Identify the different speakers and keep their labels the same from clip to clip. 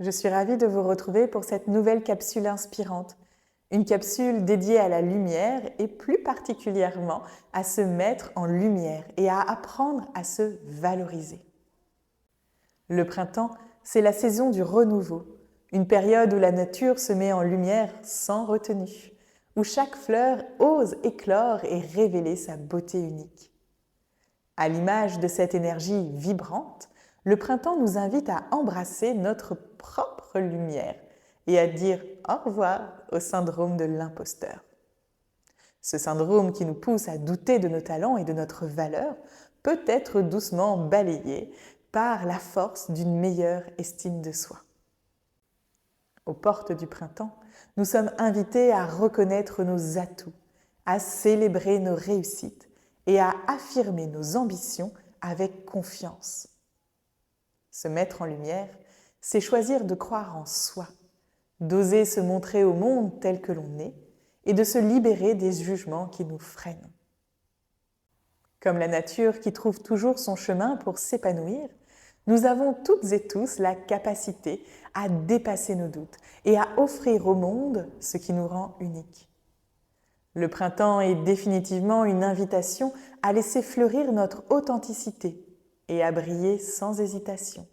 Speaker 1: Je suis ravie de vous retrouver pour cette nouvelle capsule inspirante. Une capsule dédiée à la lumière et plus particulièrement à se mettre en lumière et à apprendre à se valoriser. Le printemps, c'est la saison du renouveau, une période où la nature se met en lumière sans retenue, où chaque fleur ose éclore et révéler sa beauté unique. À l'image de cette énergie vibrante, le printemps nous invite à embrasser notre propre lumière et à dire au revoir au syndrome de l'imposteur. Ce syndrome qui nous pousse à douter de nos talents et de notre valeur peut être doucement balayé par la force d'une meilleure estime de soi. Aux portes du printemps, nous sommes invités à reconnaître nos atouts, à célébrer nos réussites et à affirmer nos ambitions avec confiance. Se mettre en lumière, c'est choisir de croire en soi, d'oser se montrer au monde tel que l'on est et de se libérer des jugements qui nous freinent. Comme la nature qui trouve toujours son chemin pour s'épanouir, nous avons toutes et tous la capacité à dépasser nos doutes et à offrir au monde ce qui nous rend uniques. Le printemps est définitivement une invitation à laisser fleurir notre authenticité et à briller sans hésitation.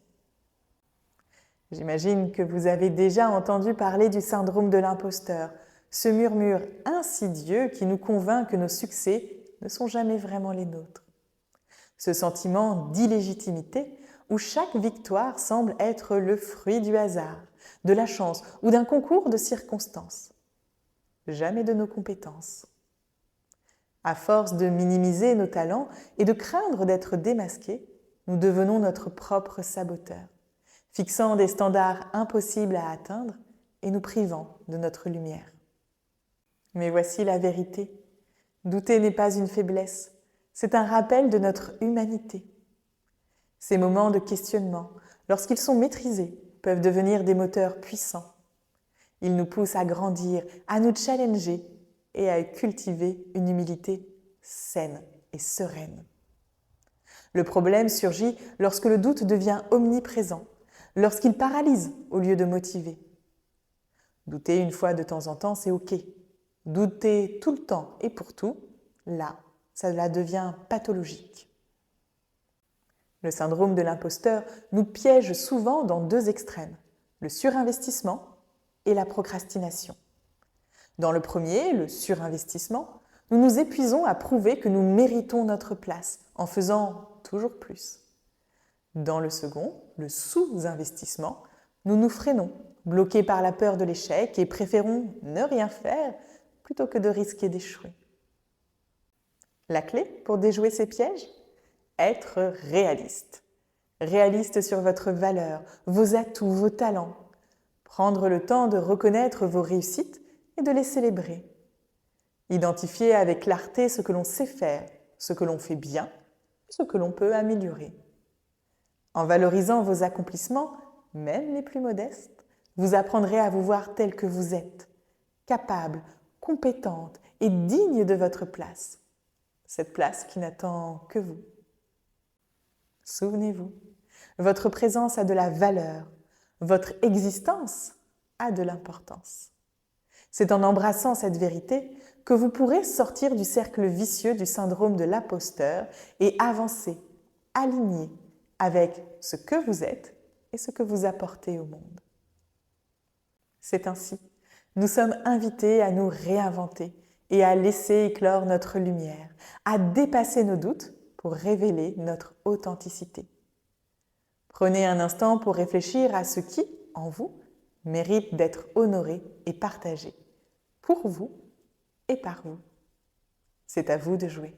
Speaker 1: J'imagine que vous avez déjà entendu parler du syndrome de l'imposteur, ce murmure insidieux qui nous convainc que nos succès ne sont jamais vraiment les nôtres. Ce sentiment d'illégitimité où chaque victoire semble être le fruit du hasard, de la chance ou d'un concours de circonstances. Jamais de nos compétences. À force de minimiser nos talents et de craindre d'être démasqués, nous devenons notre propre saboteur, fixant des standards impossibles à atteindre et nous privant de notre lumière. Mais voici la vérité. Douter n'est pas une faiblesse, c'est un rappel de notre humanité. Ces moments de questionnement, lorsqu'ils sont maîtrisés, peuvent devenir des moteurs puissants. Ils nous poussent à grandir, à nous challenger et à cultiver une humilité saine et sereine. Le problème surgit lorsque le doute devient omniprésent, lorsqu'il paralyse au lieu de motiver. Douter une fois de temps en temps, c'est OK. Douter tout le temps et pour tout, là, cela devient pathologique. Le syndrome de l'imposteur nous piège souvent dans deux extrêmes, le surinvestissement et la procrastination. Dans le premier, le surinvestissement, nous nous épuisons à prouver que nous méritons notre place en faisant toujours plus. Dans le second, le sous-investissement, nous nous freinons, bloqués par la peur de l'échec et préférons ne rien faire plutôt que de risquer d'échouer. La clé pour déjouer ces pièges ? Être réaliste. Réaliste sur votre valeur, vos atouts, vos talents. Prendre le temps de reconnaître vos réussites et de les célébrer. Identifier avec clarté ce que l'on sait faire, ce que l'on fait bien, ce que l'on peut améliorer. En valorisant vos accomplissements, même les plus modestes, vous apprendrez à vous voir tel que vous êtes, capable, compétente et digne de votre place. Cette place qui n'attend que vous. Souvenez-vous, votre présence a de la valeur, votre existence a de l'importance. C'est en embrassant cette vérité que vous pourrez sortir du cercle vicieux du syndrome de l'imposteur et avancer, aligné avec ce que vous êtes et ce que vous apportez au monde. C'est ainsi, nous sommes invités à nous réinventer et à laisser éclore notre lumière, à dépasser nos doutes pour révéler notre authenticité. Prenez un instant pour réfléchir à ce qui, en vous, mérite d'être honoré et partagé, pour vous et par vous. C'est à vous de jouer.